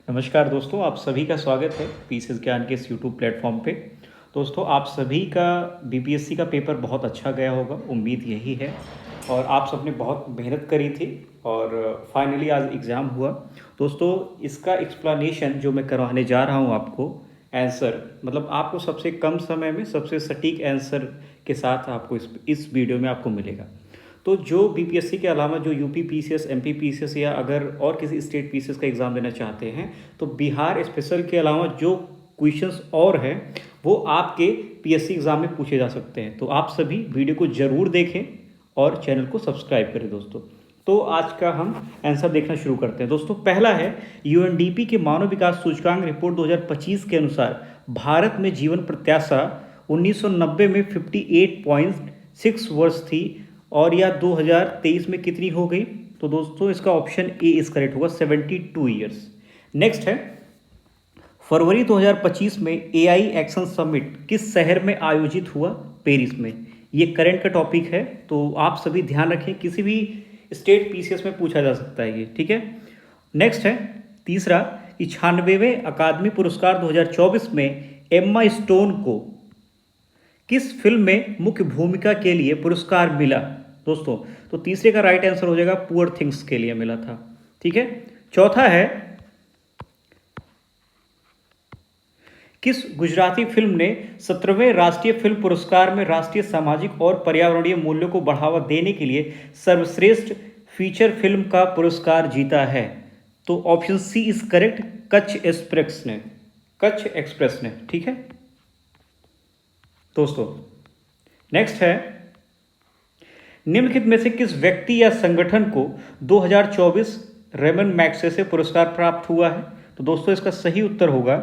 नमस्कार दोस्तों, आप सभी का स्वागत है पीसीएस ज्ञान के इस यूट्यूब प्लेटफॉर्म पे। दोस्तों, आप सभी का बीपीएससी का पेपर बहुत अच्छा गया होगा, उम्मीद यही है। और आप सबने बहुत मेहनत करी थी और फाइनली आज एग्ज़ाम हुआ। दोस्तों, इसका एक्सप्लेनेशन जो मैं करवाने जा रहा हूँ आपको, आंसर मतलब आपको सबसे कम समय में सबसे सटीक आंसर के साथ आपको इस वीडियो में आपको मिलेगा। तो जो बीपीएससी के अलावा जो यूपी पीसीएस, एमपी पीसीएस या अगर और किसी स्टेट पीसीएस का एग्ज़ाम देना चाहते हैं, तो बिहार स्पेशल के अलावा जो क्वेश्चंस और हैं वो आपके पीएससी एग्ज़ाम में पूछे जा सकते हैं। तो आप सभी वीडियो को ज़रूर देखें और चैनल को सब्सक्राइब करें दोस्तों। तो आज का हम आंसर देखना शुरू करते हैं। दोस्तों, पहला है यूएनडीपी के मानव विकास सूचकांक रिपोर्ट 2025 के अनुसार भारत में जीवन प्रत्याशा 1990 में 58.6 वर्ष थी और यह 2023 में कितनी हो गई? तो दोस्तों, इसका ऑप्शन ए इज करेक्ट होगा, 72 ईयर्स। नेक्स्ट है, फरवरी 2025 में एआई एक्शन समिट किस शहर में आयोजित हुआ? पेरिस में। ये करंट का टॉपिक है, तो आप सभी ध्यान रखें, किसी भी स्टेट पीसीएस में पूछा जा सकता है ये, ठीक है। नेक्स्ट है तीसरा कि 96वें अकादमी पुरस्कार 2024 में एम्मा स्टोन को किस फिल्म में मुख्य भूमिका के लिए पुरस्कार मिला? दोस्तों, तो तीसरे का राइट आंसर हो जाएगा पुअर थिंग्स के लिए मिला था, ठीक है। चौथा है, किस गुजराती फिल्म ने 17वें राष्ट्रीय फिल्म पुरस्कार में राष्ट्रीय सामाजिक और पर्यावरणीय मूल्यों को बढ़ावा देने के लिए सर्वश्रेष्ठ फीचर फिल्म का पुरस्कार जीता है? तो option C is correct, Kutch express ने, ठीक है दोस्तों। नेक्स्ट है, निम्नलिखित में से किस व्यक्ति या संगठन को 2024 रेमन मैग्सेसे पुरस्कार प्राप्त हुआ है? तो दोस्तों, इसका सही उत्तर होगा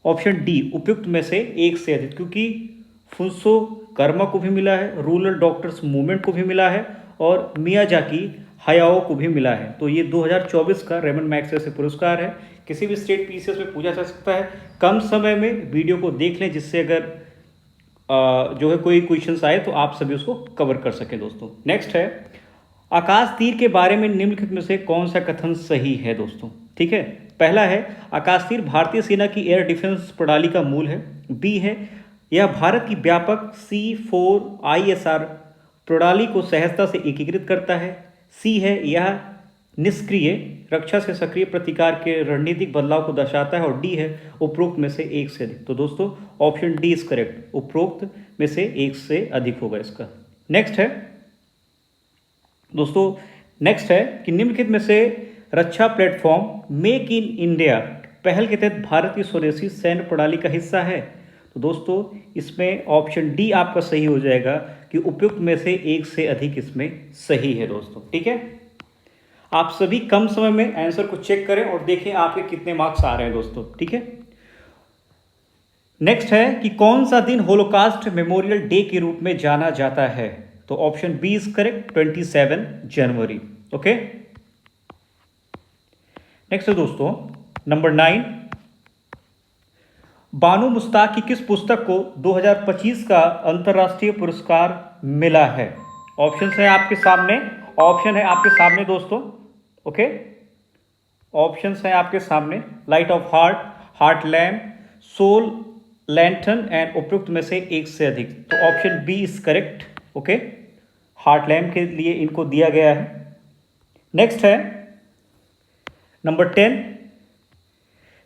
ऑप्शन डी, उपयुक्त में से एक से अधिक, क्योंकि फुंसो कर्मा को भी मिला है, रूरल डॉक्टर्स मूवमेंट को भी मिला है और मियाजाकी हयाओ को भी मिला है। तो ये 2024 का रेमन मैग्सेसे पुरस्कार है। किसी भी स्टेट पीसीएस में पूछा जा सकता है। कम समय में वीडियो को देख लें, जिससे अगर जो है कोई क्वेश्चंस आए तो आप सभी उसको कवर कर सकें दोस्तों। नेक्स्ट है, आकाश तीर के बारे में निम्नलिखित में से कौन सा कथन सही है दोस्तों? ठीक है, पहला है, आकाश तीर भारतीय सेना की एयर डिफेंस प्रणाली का मूल है। बी है, यह भारत की व्यापक C4ISR प्रणाली को सहजता से एकीकृत करता है। सी है, यह निष्क्रिय रक्षा से सक्रिय प्रतिकार के रणनीतिक बदलाव को दर्शाता है। और डी है, उपरोक्त में से एक से अधिक। तो दोस्तों, ऑप्शन डी इज करेक्ट, उपरोक्त में से एक से अधिक होगा इसका। नेक्स्ट है दोस्तों, नेक्स्ट है कि निम्नलिखित में से रक्षा प्लेटफॉर्म मेक इन इंडिया पहल के तहत भारत की स्वदेशी सैन्य प्रणाली का हिस्सा है? तो दोस्तों, इसमें ऑप्शन डी आपका सही हो जाएगा कि उपयुक्त में से एक से अधिक इसमें सही है दोस्तों, ठीक है। आप सभी कम समय में आंसर को चेक करें और देखें आपके कितने मार्क्स आ रहे हैं दोस्तों, ठीक है। नेक्स्ट है कि कौन सा दिन होलोकास्ट मेमोरियल डे के रूप में जाना जाता है? तो ऑप्शन बी इज करेक्ट, 27 जनवरी, ओके। नेक्स्ट है दोस्तों, नंबर 9, बानू मुश्ताक की किस पुस्तक को 2025 का अंतर्राष्ट्रीय पुरस्कार मिला है? ऑप्शन है आपके सामने दोस्तों, ओके। ऑप्शंस हैं आपके सामने, light of heart, heart lamp, soul lantern and उपयुक्त में से एक से अधिक। तो option B is correct, okay. Heart lamp के लिए इनको दिया गया है। नेक्स्ट है नंबर 10,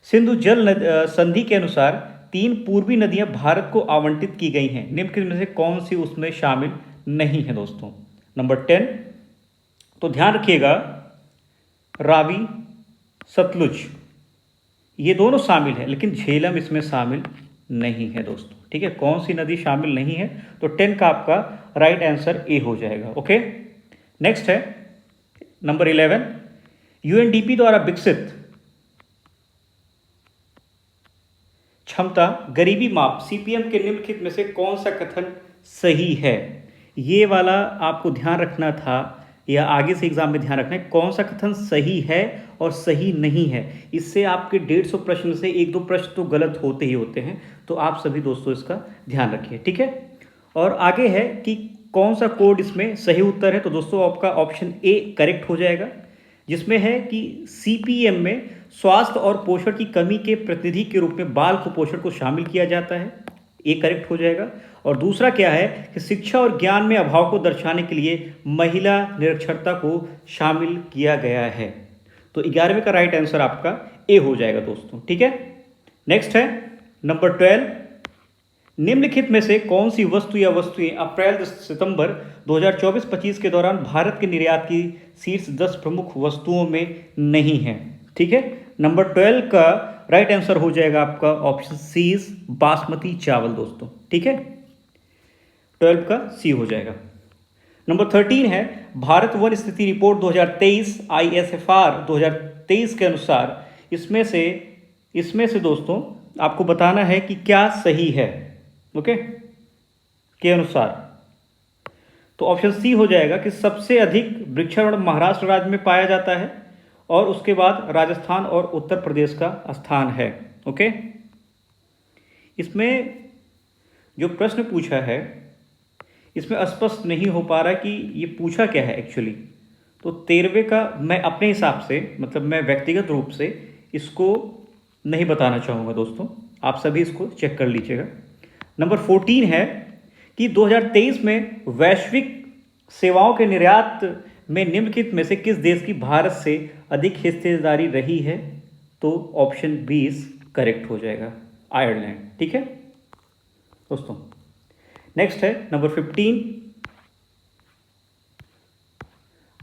सिंधु जल संधि के अनुसार 3 पूर्वी नदियां भारत को आवंटित की गई हैं। निम्नलिखित में से कौन सी उसमें शामिल नहीं है दोस्तों? नंबर 10, तो ध्यान रखिएगा, रावी, सतलुज, ये दोनों शामिल है, लेकिन झेलम इसमें शामिल नहीं है दोस्तों, ठीक है। कौन सी नदी शामिल नहीं है? तो 10 का आपका राइट आंसर ए हो जाएगा, ओके। नेक्स्ट है नंबर 11, यूएनडीपी द्वारा विकसित क्षमता गरीबी माप सीपीएम के निम्नलिखित में से कौन सा कथन सही है? ये वाला आपको ध्यान रखना था, या आगे से एग्जाम में ध्यान रखना है, कौन सा कथन सही है और सही नहीं है। इससे आपके 150 प्रश्न से 1-2 प्रश्न तो गलत होते ही होते हैं। तो आप सभी दोस्तों इसका ध्यान रखिए, ठीक है। और आगे है कि कौन सा कोड इसमें सही उत्तर है? तो दोस्तों, आपका ऑप्शन ए करेक्ट हो जाएगा। जिसमें है कि सीपीएम में स्वास्थ्य और पोषण की कमी के प्रतिनिधि के रूप में बाल कुपोषण को शामिल किया जाता है, ये करेक्ट हो जाएगा। और दूसरा क्या है कि शिक्षा और ज्ञान में अभाव को दर्शाने के लिए महिला निरक्षरता को शामिल किया गया है। तो 11वें का राइट आंसर आपका ए हो जाएगा दोस्तों, ठीक है। नेक्स्ट है नंबर 12, निम्नलिखित में से कौन सी वस्तु या वस्तुएं अप्रैल सितंबर 2024-25 के दौरान भारत के निर्यात की शीर्ष 10 प्रमुख वस्तुओं में नहीं है, ठीक है। नंबर 12 का राइट आंसर हो जाएगा आपका ऑप्शन सी, बासमती चावल दोस्तों, ठीक है। 12 का सी हो जाएगा। नंबर 13 है भारत वन स्थिति रिपोर्ट 2023 ISFR 2023 के अनुसार इसमें से दोस्तों आपको बताना है कि क्या सही है, ओके, के अनुसार। तो ऑप्शन सी हो जाएगा कि सबसे अधिक वृक्षारोपण महाराष्ट्र राज्य में पाया जाता है और उसके बाद राजस्थान और उत्तर प्रदेश का स्थान है, ओके। इसमें जो प्रश्न पूछा है इसमें स्पष्ट नहीं हो पा रहा कि ये पूछा क्या है एक्चुअली। तो 13वें का मैं अपने हिसाब से, मतलब मैं व्यक्तिगत रूप से इसको नहीं बताना चाहूँगा दोस्तों, आप सभी इसको चेक कर लीजिएगा। नंबर 14 है कि 2023 में वैश्विक सेवाओं के निर्यात में निम्नलिखित में से किस देश की भारत से अधिक हिस्सेदारी रही है। तो ऑप्शन 20 करेक्ट हो जाएगा, आयरलैंड, ठीक है दोस्तों। नेक्स्ट है नंबर 15,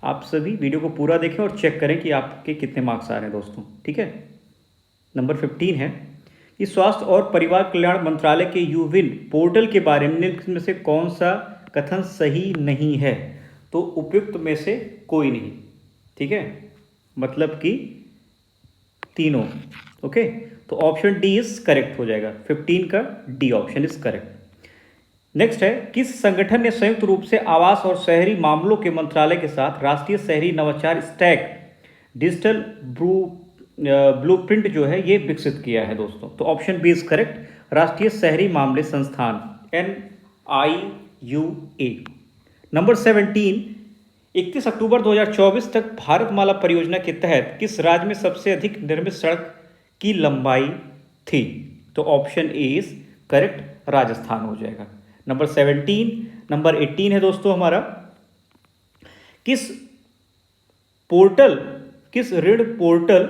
आप सभी वीडियो को पूरा देखें और चेक करें कि आपके कितने मार्क्स आ रहे हैं दोस्तों, ठीक है। नंबर 15 है कि स्वास्थ्य और परिवार कल्याण मंत्रालय के यूविन पोर्टल के बारे में निम्नलिखित में से कौन सा कथन सही नहीं है। तो उपयुक्त में से कोई नहीं, ठीक है, मतलब कि तीनों, ओके। तो ऑप्शन डी इज करेक्ट हो जाएगा, 15 का D option is correct. Next है किस संगठन ने संयुक्त रूप से आवास और शहरी मामलों के मंत्रालय के साथ राष्ट्रीय शहरी नवाचार स्टैक डिजिटल ब्लूप्रिंट जो है ये विकसित किया है दोस्तों। तो ऑप्शन बी इज करेक्ट, राष्ट्रीय शहरी मामले संस्थान NIUA। नंबर 17, 31 अक्टूबर 2024 तक भारतमाला परियोजना के तहत किस राज्य में सबसे अधिक निर्मित सड़क की लंबाई थी। तो option A is correct, Rajasthan हो जाएगा। नंबर 17। नंबर 18 है दोस्तों हमारा, किस ऋण पोर्टल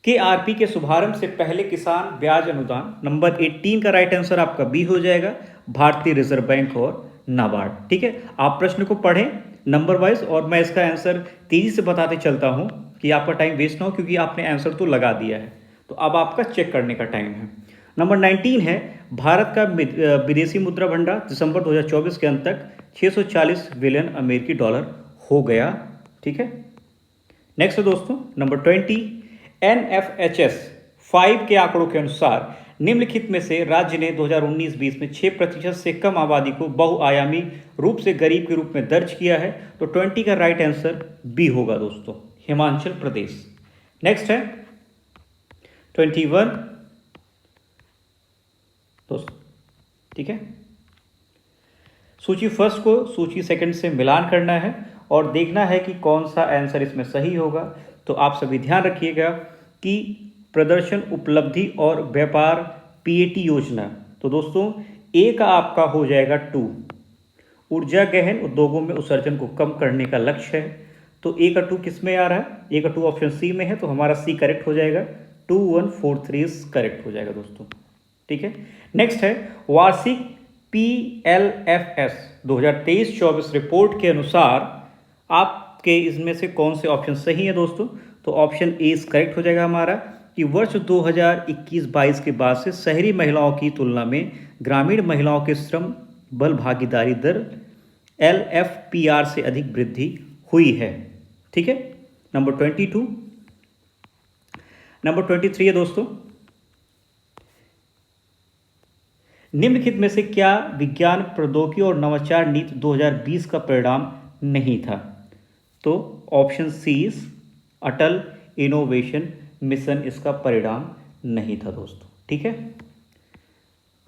KRP के शुभारंभ से पहले किसान ब्याज अनुदान। नंबर 18 का राइट आंसर आपका बी हो जाएगा, भारतीय रिजर्व बैंक और नाबार्ड, ठीक है। आप प्रश्न को पढ़ें नंबर वाइज और मैं इसका आंसर तेजी से बताते चलता हूं कि आपका टाइम वेस्ट ना हो, क्योंकि आपने आंसर तो लगा दिया है, तो अब आपका चेक करने का टाइम है। नंबर 19 है भारत का विदेशी मुद्रा भंडार दिसंबर 2024 के अंत तक 640 बिलियन अमेरिकी डॉलर हो गया, ठीक है। नेक्स्ट है दोस्तों नंबर 20, NFHS 5 के आंकड़ों के अनुसार निम्नलिखित में से राज्य ने 2019-20 में 6% से कम आबादी को बहुआयामी रूप से गरीब के रूप में दर्ज किया है। तो 20 का राइट आंसर बी होगा दोस्तों, हिमाचल प्रदेश। नेक्स्ट है 21 दोस्तों, ठीक है। सूची फर्स्ट को सूची सेकंड से मिलान करना है और देखना है कि कौन सा आंसर इसमें सही होगा। तो आप सभी ध्यान रखिएगा कि प्रदर्शन उपलब्धि और व्यापार PAT योजना, तो दोस्तों ए का आपका हो जाएगा 2, ऊर्जा गहन उद्योगों में उत्सर्जन को कम करने का लक्ष्य है। तो ए का 2 किस में आ रहा है, ए का 2 ऑप्शन सी में है, तो हमारा सी करेक्ट हो जाएगा, 2143 करेक्ट हो जाएगा दोस्तों, ठीक है। नेक्स्ट है वार्षिक PLFS 2023-24 रिपोर्ट के अनुसार आपके इसमें से कौन से ऑप्शन सही है दोस्तों। तो ऑप्शन ए करेक्ट हो जाएगा हमारा कि वर्ष 2021-22 के बाद से शहरी महिलाओं की तुलना में ग्रामीण महिलाओं के श्रम बल भागीदारी दर LFPR से अधिक वृद्धि हुई है, ठीक है। नंबर 22। नंबर 23 है दोस्तों, निम्नलिखित में से क्या विज्ञान प्रौद्योगिकी और नवाचार नीति 2020 का परिणाम नहीं था। तो ऑप्शन सी अटल इनोवेशन मिशन इसका परिणाम नहीं था दोस्तों, ठीक है।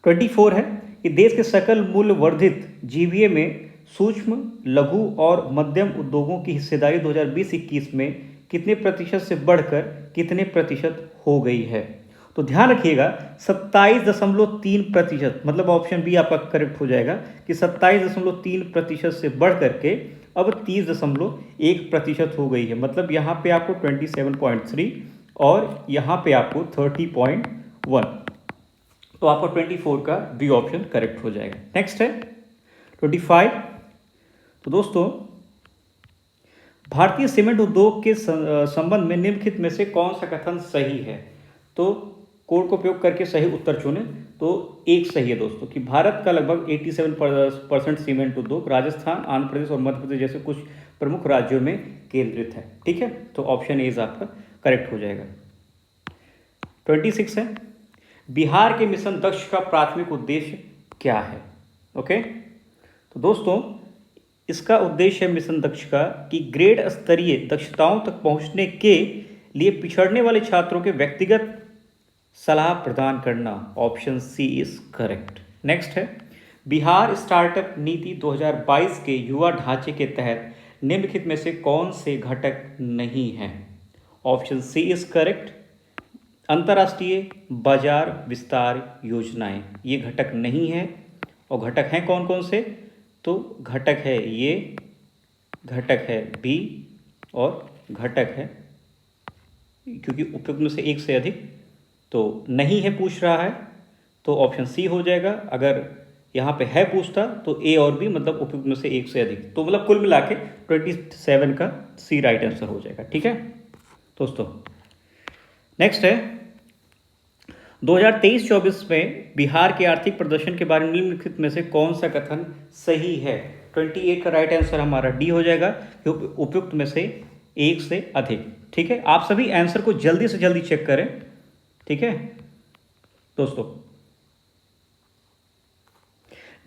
24 है कि देश के सकल मूल्य वर्धित GVA में सूक्ष्म लघु और मध्यम उद्योगों की हिस्सेदारी 2020-21 में कितने प्रतिशत से बढ़कर कितने प्रतिशत हो गई है। तो ध्यान रखिएगा 27.3%, मतलब ऑप्शन बी आपका करेक्ट हो जाएगा कि 27.3% से बढ़ करके अब 30.1% हो गई है। मतलब यहाँ पे आपको 27.3 और यहाँ पे आपको 30.1, तो आपको 24 का बी ऑप्शन करेक्ट हो जाएगा। नेक्स्ट है 25। तो दोस्तों भारतीय सीमेंट उद्योग के संबंध में निम्नलिखित में से कौन सा कथन सही है। तो कोड का उपयोग करके सही उत्तर चुने। तो एक सही है दोस्तों कि भारत का लगभग 87% सीमेंट उद्योग राजस्थान, आंध्र प्रदेश और मध्य प्रदेश जैसे कुछ प्रमुख राज्यों में केंद्रित है। ठीक है, तो ऑप्शन ए आपका करेक्ट हो जाएगा। 26 है बिहार के मिशन दक्ष का प्राथमिक उद्देश्य क्या है। ओके, तो दोस्तों इसका उद्देश्य है मिशन दक्ष का कि ग्रेड स्तरीय दक्षताओं तक पहुंचने के लिए पिछड़ने वाले छात्रों के व्यक्तिगत सलाह प्रदान करना। Option C is correct. Next है बिहार स्टार्टअप नीति 2022 के युवा ढांचे के तहत निम्नलिखित में से कौन से घटक नहीं हैं। Option C is correct. अंतर्राष्ट्रीय बाजार विस्तार योजनाएं ये घटक नहीं है। और घटक हैं कौन कौन से, तो घटक है ये, घटक है बी और घटक है, क्योंकि उपयुक्त में से एक से अधिक तो नहीं है पूछ रहा है, तो ऑप्शन सी हो जाएगा। अगर यहाँ पे है पूछता तो ए और बी, मतलब उपयुक्त में से एक से अधिक, तो मतलब कुल मिला के 27 का सी राइट आंसर हो जाएगा। ठीक है दोस्तों, नेक्स्ट है 2023-24 में बिहार के आर्थिक प्रदर्शन के बारे में निम्नलिखित में से कौन सा कथन सही है। 28 का राइट आंसर हमारा डी हो जाएगा, उपयुक्त में से एक से अधिक। ठीक है, आप सभी आंसर को जल्दी से जल्दी चेक करें। ठीक है दोस्तों,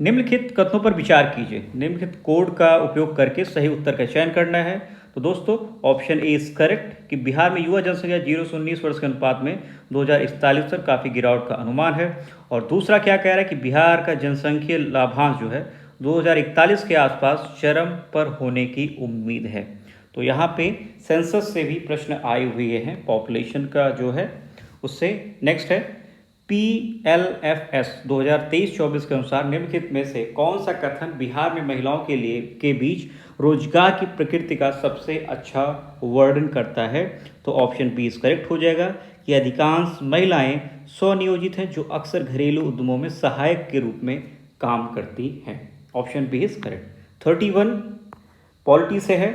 निम्नलिखित कथनों पर विचार कीजिए। निम्नलिखित कोड का उपयोग करके सही उत्तर का चयन करना है। तो दोस्तों ऑप्शन ए इज करेक्ट कि बिहार में युवा जनसंख्या 0 से 19 वर्ष के अनुपात में 2041 तक काफ़ी गिरावट का अनुमान है। और दूसरा क्या कह रहा है कि बिहार का जनसंख्या लाभांश जो है 2041 के आसपास चरम पर होने की उम्मीद है। तो यहाँ पे सेंसस से भी प्रश्न आए हुए हैं, पॉपुलेशन का जो है उससे। नेक्स्ट है PLFS 2023-24 के अनुसार निम्नलिखित में से कौन सा कथन बिहार में महिलाओं के बीच रोजगार की प्रकृति का सबसे अच्छा वर्णन करता है। तो ऑप्शन बी इज करेक्ट हो जाएगा कि अधिकांश महिलाएं स्वनियोजित हैं जो अक्सर घरेलू उद्यमों में सहायक के रूप में काम करती हैं। Option B is correct. 31 polity से है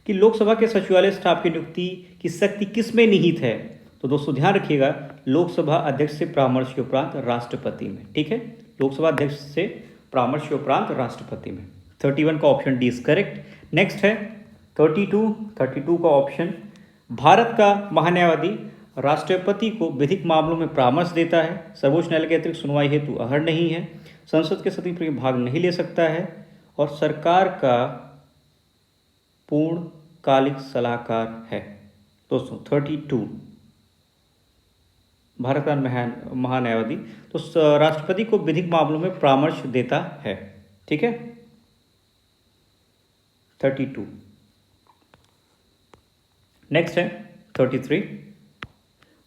कि लोकसभा के सचिवालय स्टाफ की नियुक्ति की शक्ति किसमें निहित है। तो दोस्तों ध्यान रखिएगा लोकसभा अध्यक्ष से परामर्श के उपरांत राष्ट्रपति में। ठीक है, लोकसभा अध्यक्ष से परामर्श के उपरांत राष्ट्रपति में। 31 का option D is correct. Next है 32 का ऑप्शन भारत का महान्यायवादी राष्ट्रपति को विधिक मामलों में परामर्श देता है, सर्वोच्च न्यायालय के अतिरिक्त सुनवाई हेतु अहर नहीं है, संसद के सत्र में भाग नहीं ले सकता है और सरकार का पूर्णकालिक सलाहकार है। दोस्तों 32 भारत का महान्यायवादी तो राष्ट्रपति को विधिक मामलों में परामर्श देता है। ठीक है 32। नेक्स्ट है 33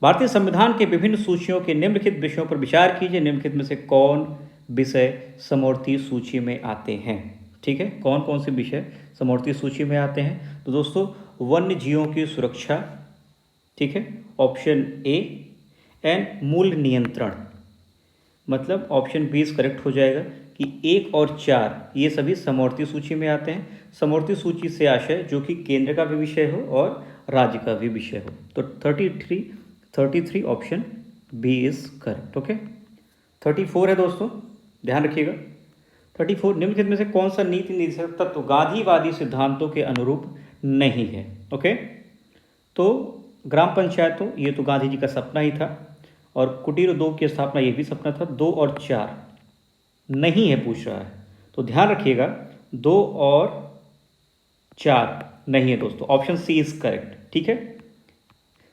भारतीय संविधान के विभिन्न सूचियों के निम्नलिखित विषयों पर विचार कीजिए। निम्नलिखित में से कौन विषय समवर्ती सूची में आते हैं। ठीक है, कौन कौन से विषय समवर्ती सूची में आते हैं। तो दोस्तों वन्य जीवों की सुरक्षा, ठीक है, ऑप्शन ए एंड मूल्य नियंत्रण, मतलब ऑप्शन बी इज करेक्ट हो जाएगा कि 1 और 4 ये सभी समवर्ती सूची में आते हैं। समवर्ती सूची से आशय जो कि केंद्र का भी विषय हो और राज्य का भी विषय हो। तो 33 option B is correct. Okay 34 है दोस्तों, ध्यान रखिएगा। 34 निम्नलिखित में से कौन सा नीति निर्देशक तत्व गांधीवादी सिद्धांतों के अनुरूप नहीं है। ओके, तो ग्राम पंचायतों ये तो गांधी जी का सपना ही था और कुटीर उद्योग की स्थापना ये भी सपना था। 2 और 4 नहीं है पूछ रहा है, तो ध्यान रखिएगा 2 और 4 नहीं है दोस्तों, ऑप्शन सी इज करेक्ट। ठीक है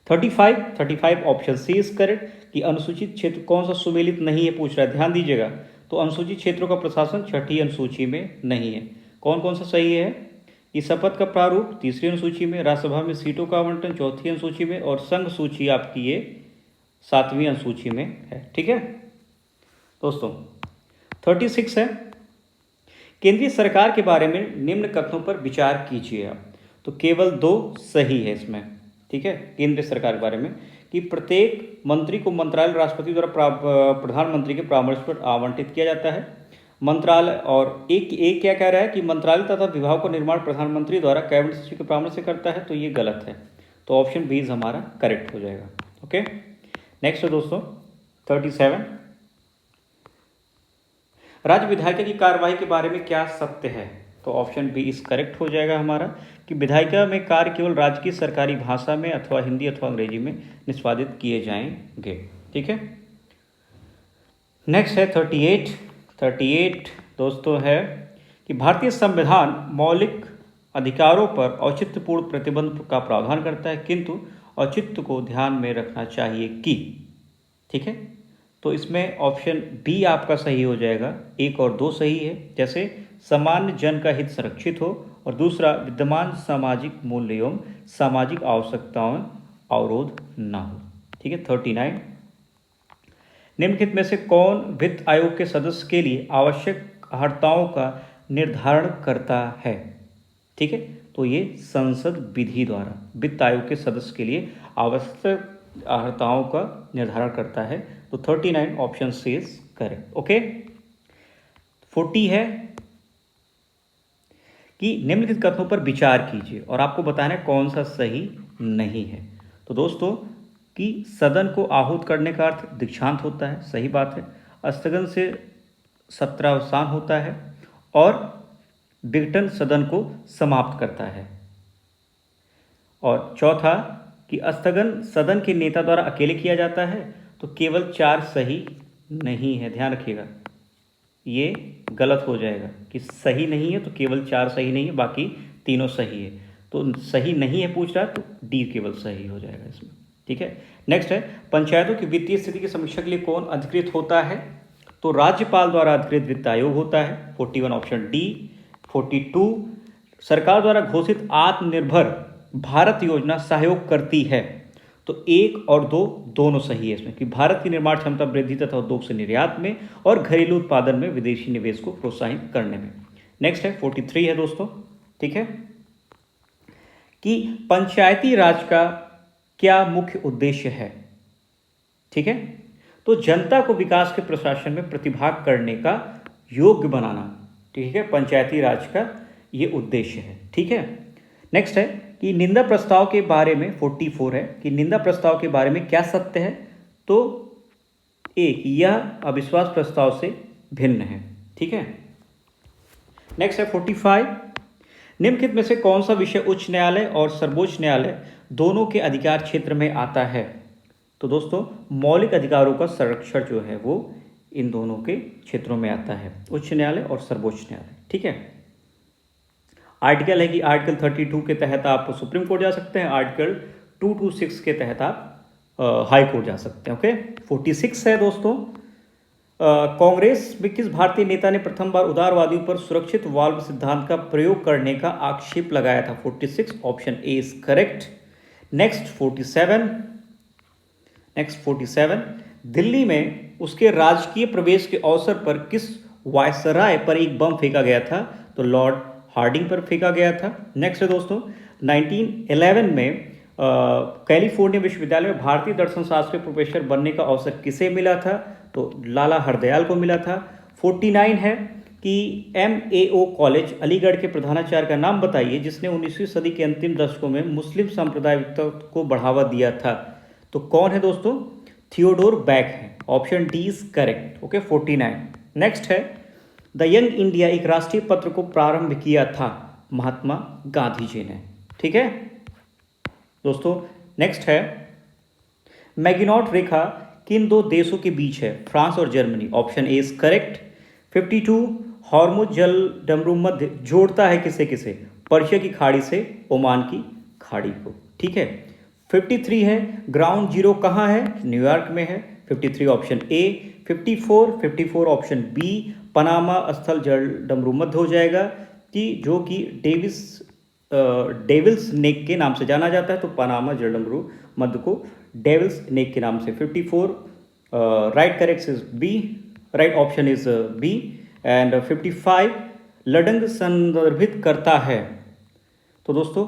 35 ऑप्शन सी इज करेक्ट कि अनुसूचित क्षेत्र कौन सा सुमेलित नहीं है पूछ रहा है। ध्यान दीजिएगा, तो अनुसूचित क्षेत्रों का प्रशासन 6ठी अनुसूची में नहीं है। कौन कौन सा सही है इस शपथ का प्रारूप तीसरी अनुसूची में, राज्यसभा में सीटों का आवंटन चौथी अनुसूची में, और संघ सूची आपकी ये 7वीं अनुसूची में है। ठीक है दोस्तों, 36 है, केंद्रीय सरकार के बारे में निम्न कथनों पर विचार कीजिए आप। तो केवल 2 सही है इसमें। ठीक है, केंद्रीय सरकार के बारे में कि प्रत्येक मंत्री को मंत्रालय राष्ट्रपति द्वारा प्रधानमंत्री के परामर्श पर आवंटित किया जाता है। मंत्रालय, और एक क्या कह रहा है कि मंत्रालय तथा विभाग का निर्माण प्रधानमंत्री द्वारा कैबिनेट सचिव के परामर्श से करता है, तो ये गलत है। तो ऑप्शन बी हमारा करेक्ट हो जाएगा। ओके, नेक्स्ट है दोस्तों 37, राज्य विधायिका की कार्यवाही के बारे में क्या सत्य है? तो ऑप्शन बी इस करेक्ट हो जाएगा हमारा कि विधायिका में कार्य केवल राज्य की सरकारी भाषा में अथवा हिंदी अथवा अंग्रेजी में निष्पादित किए जाएंगे। ठीक है, नेक्स्ट है 38 दोस्तों है कि भारतीय संविधान मौलिक अधिकारों पर औचित्यपूर्ण प्रतिबंध का प्रावधान करता है, किंतु औचित्य को ध्यान में रखना चाहिए कि। ठीक है, तो इसमें ऑप्शन बी आपका सही हो जाएगा। 1 और 2 सही है, जैसे सामान्य जन का हित संरक्षित हो, और दूसरा विद्यमान सामाजिक मूल्य एवं सामाजिक आवश्यकताओं में अवरोध न हो। ठीक है, 39, निम्नलिखित में से कौन वित्त आयोग के सदस्य के लिए आवश्यक अर्हताओं का निर्धारण करता है? ठीक है, तो ये संसद विधि द्वारा वित्त आयोग के सदस्य के लिए आवश्यक अर्हताओं का निर्धारण करता है। तो 39 option C is correct. Okay, 40 है कि निम्नलिखित कथनों पर विचार कीजिए और आपको बताना है कौन सा सही नहीं है। तो दोस्तों कि सदन को आहूत करने का अर्थ दीक्षांत होता है, सही बात है। स्थगन से सत्रावसान होता है, और विघटन सदन को समाप्त करता है। और चौथा कि स्थगन सदन के नेता द्वारा अकेले किया जाता है, तो केवल 4 सही नहीं है, ध्यान रखिएगा, ये गलत हो जाएगा कि सही नहीं है तो केवल 4 सही नहीं है, बाकी तीनों सही है। तो सही नहीं है पूछ रहा है, तो डी केवल सही हो जाएगा इसमें। ठीक है, नेक्स्ट है पंचायतों की वित्तीय स्थिति की समीक्षा के लिए कौन अधिकृत होता है? तो राज्यपाल द्वारा अधिकृत वित्त आयोग होता है, 41 ऑप्शन डी। 42, सरकार द्वारा घोषित आत्मनिर्भर भारत योजना सहयोग करती है, तो 1 और 2 दोनों सही है इसमें कि भारत की निर्माण क्षमता वृद्धि तथा उद्योग से निर्यात में और घरेलू उत्पादन में विदेशी निवेश को प्रोत्साहित करने में। नेक्स्ट है 43 है दोस्तों। ठीक है, कि पंचायती राज का क्या मुख्य उद्देश्य है? ठीक है, तो जनता को विकास के प्रशासन में प्रतिभाग करने का योग्य बनाना। ठीक है, पंचायती राज का ये उद्देश्य है। ठीक है, नेक्स्ट है कि निंदा प्रस्ताव के बारे में 44 है कि निंदा प्रस्ताव के बारे में क्या सत्य है? तो 1, यह अविश्वास प्रस्ताव से भिन्न है। ठीक है, नेक्स्ट है 45, निम्नलिखित में से कौन सा विषय उच्च न्यायालय और सर्वोच्च न्यायालय दोनों के अधिकार क्षेत्र में आता है? तो दोस्तों मौलिक अधिकारों का संरक्षण जो है वो इन दोनों के क्षेत्रों में आता है, उच्च न्यायालय और सर्वोच्च न्यायालय। ठीक है, आर्टिकल है कि आर्टिकल 32 के तहत आप सुप्रीम कोर्ट जा सकते हैं, आर्टिकल 226 के तहत आप हाई कोर्ट जा सकते हैं। ओके, 46 है दोस्तों, कांग्रेस में किस भारतीय नेता ने प्रथम बार उदारवादियों पर सुरक्षित वाल्व सिद्धांत का प्रयोग करने का आक्षेप लगाया था? 46 option A is correct. Next 47, Delhi में उसके राजकीय प्रवेश के अवसर पर किस वायसराय पर एक बम फेंका गया था? तो लॉर्ड हार्डिंग पर फेंका गया था। नेक्स्ट है दोस्तों 1911 में कैलिफोर्निया विश्वविद्यालय में भारतीय दर्शन शास्त्र के प्रोफेसर बनने का अवसर किसे मिला था? तो लाला हरदयाल को मिला था। 49 है कि MAO कॉलेज अलीगढ़ के प्रधानाचार्य का नाम बताइए जिसने 19वीं सदी के अंतिम दशकों में मुस्लिम सांप्रदायिकता को बढ़ावा दिया था। तो कौन है दोस्तों? थियोडोर बैक है, option D is correct. Okay, 49। Next है द यंग इंडिया एक राष्ट्रीय पत्र को प्रारंभ किया था महात्मा गांधी जी ने। ठीक है दोस्तों, नेक्स्ट है मैगिनॉट रेखा किन 2 देशों के बीच है? फ्रांस और Germany, option A is correct. 52, Hormuz जल डमरूमध्य जोड़ता है किसे किसे? पर्शिया की खाड़ी से ओमान की खाड़ी को। ठीक है, 53 है ग्राउंड जीरो कहाँ है? न्यूयॉर्क में है, 53 option A. 54 option B Panama स्थल जल डमरूमध्य हो जाएगा कि जो कि डेविस डेविल्स नेक के नाम से जाना जाता है, तो पनामा जलडमरू मध्य को डेविल्स नेक के नाम से। 54 right correct is B, right option is B. And 55 लडंग संदर्भित करता है, तो दोस्तों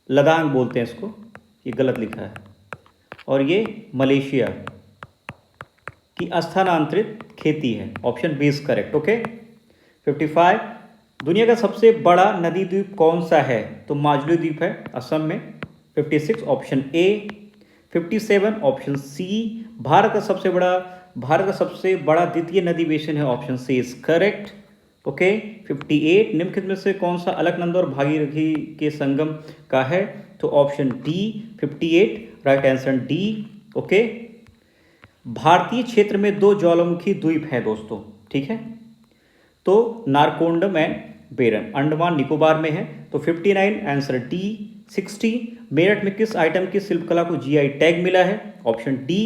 लदांग बोलते हैं इसको, ये गलत लिखा है, और ये मलेशिया की स्थानांतरित खेती है। Option B is correct. Okay. 55 दुनिया का सबसे बड़ा नदी द्वीप कौन सा है, तो माजुली द्वीप है असम में। 56 option A. 57 option C, Bharat का सबसे बड़ा द्वितीय नदी बेसिन है। Option C is correct. Okay. 58 निम्नलिखित में से कौन सा अलकनंदा और भागीरथी के संगम का है, तो option D 58 right answer D. Okay. भारतीय क्षेत्र में 2 ज्वालामुखी द्वीप हैं दोस्तों, ठीक है, तो नारकोंडम एंड बेरन अंडमान निकोबार में है, तो 59 आंसर डी। 60 मेरठ में किस आइटम की शिल्पकला को जीआई टैग मिला है, option D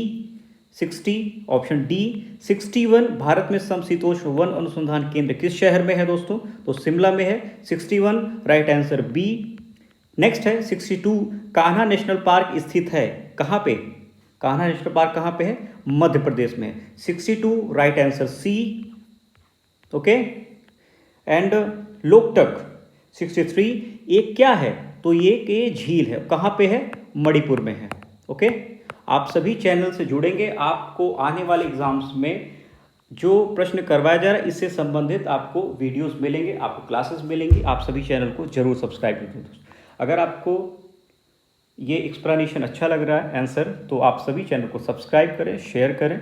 60 option D. 61 Bharat में समशीतोष्ण वन अनुसंधान केंद्र किस शहर में है दोस्तों, तो शिमला में है। 61 राइट आंसर बी। नेक्स्ट है 62 कान्हा नेशनल पार्क स्थित है कहाँ पे, कान्हा नेशनल पार्क कहाँ पे है, मध्य प्रदेश में। 62 right answer C. Okay. And Loktak 63 ये क्या है, तो ये झील है, कहाँ पे है, मणिपुर में है। ओके। आप सभी चैनल से जुड़ेंगे, आपको आने वाले एग्जाम्स में जो प्रश्न करवाया जा रहा है इससे संबंधित आपको वीडियोस मिलेंगे, आपको क्लासेस मिलेंगी। आप सभी चैनल को जरूर सब्सक्राइब करें दोस्तों। अगर आपको ये एक्सप्लेनेशन अच्छा लग रहा है आंसर, तो आप सभी चैनल को सब्सक्राइब करें, शेयर करें।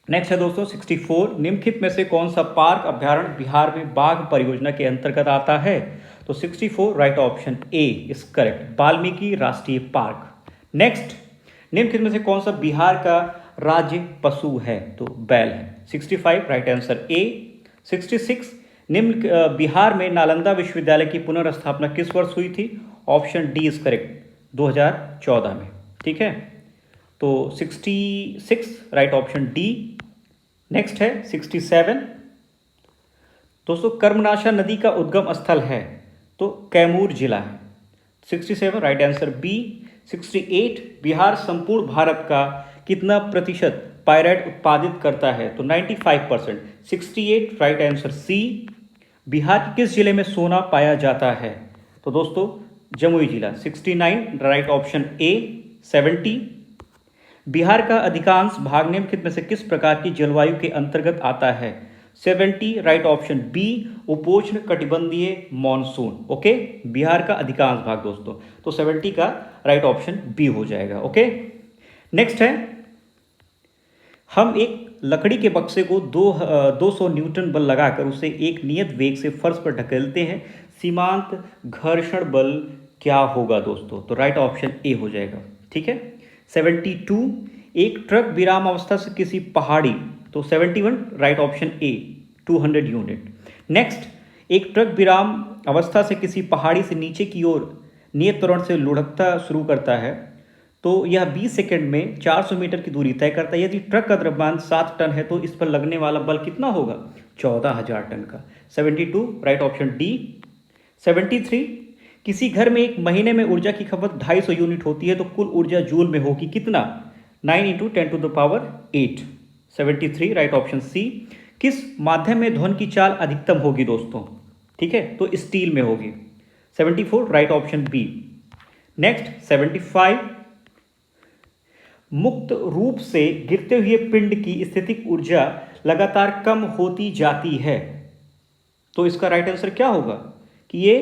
नेक्स्ट है दोस्तों 64 निम्नलिखित में से कौन सा पार्क अभ्यारण्य बिहार में बाघ परियोजना के अंतर्गत आता है, तो 64 right option A is correct, Valmiki राष्ट्रीय पार्क। नेक्स्ट निम्नलिखित में से कौन सा बिहार का राज्य पशु है, तो बैल है। 65 राइट आंसर ए। 66 निम्न बिहार में नालंदा विश्वविद्यालय की पुनर्स्थापना किस वर्ष हुई थी, ऑप्शन डी इज करेक्ट 2014 में, ठीक है, तो 66 राइट ऑप्शन डी। नेक्स्ट है 67 दोस्तों कर्मनाशा नदी का उद्गम स्थल है, तो कैमूर जिला है। 67 राइट आंसर बी। 68 बिहार संपूर्ण भारत का कितना प्रतिशत पायराइट उत्पादित करता है, तो 95%। 68 राइट आंसर सी। बिहार के किस जिले में सोना पाया जाता है, तो दोस्तों जमुई जिला। 69 राइट ऑप्शन ए। 70 बिहार का अधिकांश भाग निम्नलिखित में से किस प्रकार की जलवायु के अंतर्गत आता है, 70 राइट ऑप्शन बी उपोष्ण कटिबंधीय मॉनसून। ओके। बिहार का अधिकांश भाग दोस्तों, तो 70 का राइट ऑप्शन बी हो जाएगा। ओके। नेक्स्ट है हम एक लकड़ी के बक्से को 200 न्यूटन बल लगाकर उसे एक नियत वेग से फर्श पर ढकेलते हैं, सीमांत घर्षण बल क्या होगा दोस्तों, तो राइट ऑप्शन ए हो जाएगा, ठीक है। 72 एक ट्रक विराम अवस्था से किसी पहाड़ी, तो 71 right option A 200 unit. Next एक ट्रक विराम अवस्था से किसी पहाड़ी से नीचे की ओर नियत त्वरण से लुढ़कता शुरू करता है, तो यह 20 सेकंड में 400 मीटर की दूरी तय करता है। यदि ट्रक का द्रव्यमान 7 टन है तो इस पर लगने वाला बल कितना होगा, 14,000 टन का। 72 राइट ऑप्शन डी। 73 किसी घर में एक महीने में ऊर्जा की खपत 250 यूनिट होती है, तो कुल ऊर्जा जूल में होगी कितना, 9 × 10⁸। 73 राइट ऑप्शन सी। किस माध्यम में ध्वनि की चाल अधिकतम होगी दोस्तों, ठीक है, तो स्टील में होगी। 74 राइट ऑप्शन बी। नेक्स्ट 75 मुक्त रूप से गिरते हुए पिंड की स्थितिक ऊर्जा लगातार कम होती जाती है, तो इसका राइट आंसर क्या होगा कि ये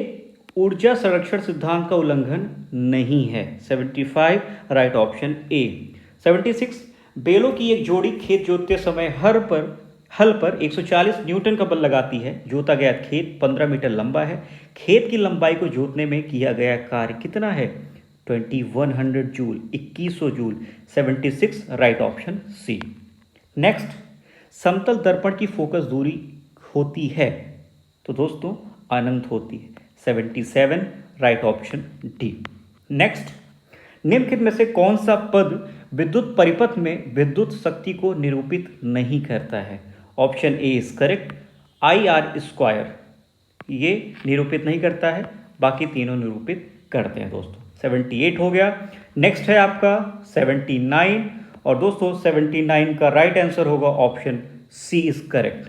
ऊर्जा संरक्षण सिद्धांत का उल्लंघन नहीं है। 75 राइट ऑप्शन ए। 76 बेलों की एक जोड़ी खेत जोतते समय हल पर 140 न्यूटन का बल लगाती है। जोता गया खेत 15 मीटर लंबा है। खेत की लंबाई को जोतने में किया गया कार्य कितना है, 2100 joule, 2100 joule. 76 right option C. Next समतल दर्पण की फोकस दूरी होती है, तो दोस्तों अनंत होती है। 77 राइट ऑप्शन डी। नेक्स्ट निम्नलिखित में से कौन सा पद विद्युत परिपथ में विद्युत शक्ति को निरूपित नहीं करता है, option A is correct, IR² ये निरूपित नहीं करता है। बाकी तीनों निरूपित करते हैं दोस्तों। 78 हो गया। नेक्स्ट है आपका 79, और दोस्तों 79 का राइट आंसर होगा ऑप्शन सी इज करेक्ट,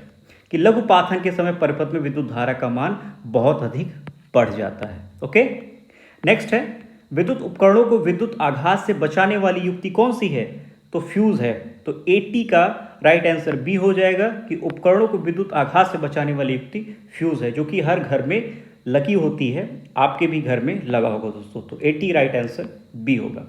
कि लघु पाथन के समय परिपथ में विद्युत धारा का मान बहुत अधिक बढ़ जाता है। ओके, नेक्स्ट है विद्युत उपकरणों को विद्युत आघात से बचाने वाली युक्ति कौन सी है? तो फ्यूज है। तो 80 का राइट आंसर बी हो जाएगा, कि उपकरणों को विद्युत आघात से बचाने वाली युक्ति फ्यूज है, जो कि हर घर में लगी होती है, आपके भी घर में लगा होगा दोस्तों। तो 80 राइट आंसर बी होगा।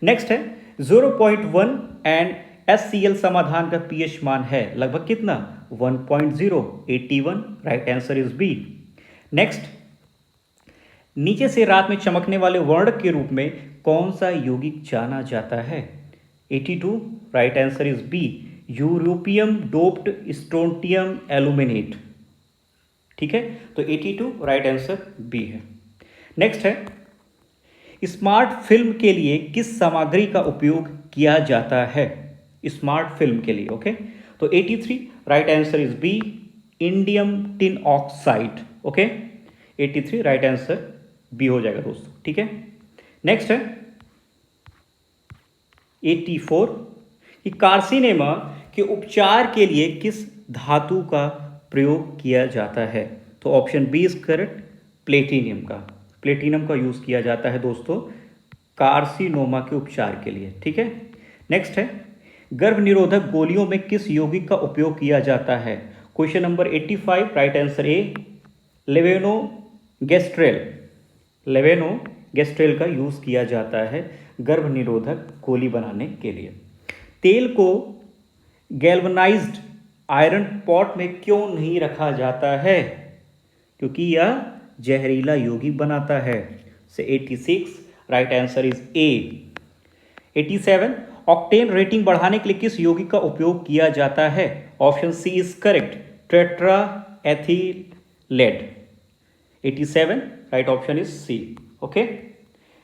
नेक्स्ट है 0.1 एंड HCl समाधान का pH मान है लगभग कितना? 1.0, 81 right answer is B. Next, नीचे से रात में चमकने वाले वर्णक के रूप में कौन सा यौगिक जाना जाता है? 82 right answer is B, europium doped strontium aluminate. ठीक है, तो 82 राइट आंसर बी है। नेक्स्ट है स्मार्ट फिल्म के लिए किस सामग्री का उपयोग किया जाता है? स्मार्ट फिल्म के लिए। ओके, तो 83 right answer is B, indium tin oxide. Okay, 83 right answer B हो जाएगा दोस्तों। ठीक है, नेक्स्ट है 84 कि कार्सिनेमा के उपचार के लिए किस धातु का प्रयोग किया जाता है? तो option B is correct, platinum का यूज किया जाता है दोस्तों कार्सिनोमा के उपचार के लिए। ठीक है, नेक्स्ट है गर्भ निरोधक गोलियों में किस यौगिक का उपयोग किया जाता है? Question number 85 right answer A, levonorgestrel का यूज किया जाता है गर्भ निरोधक गोली बनाने के लिए। तेल को गैल्वनाइज्ड आयरन पॉट में क्यों नहीं रखा जाता है? क्योंकि यह जहरीला यौगिक बनाता है। से 86 right answer is a. 87 octane rating बढ़ाने के लिए किस यौगिक का उपयोग किया जाता है? Option C is correct, tetra ethylate. 87 right option is C. Okay,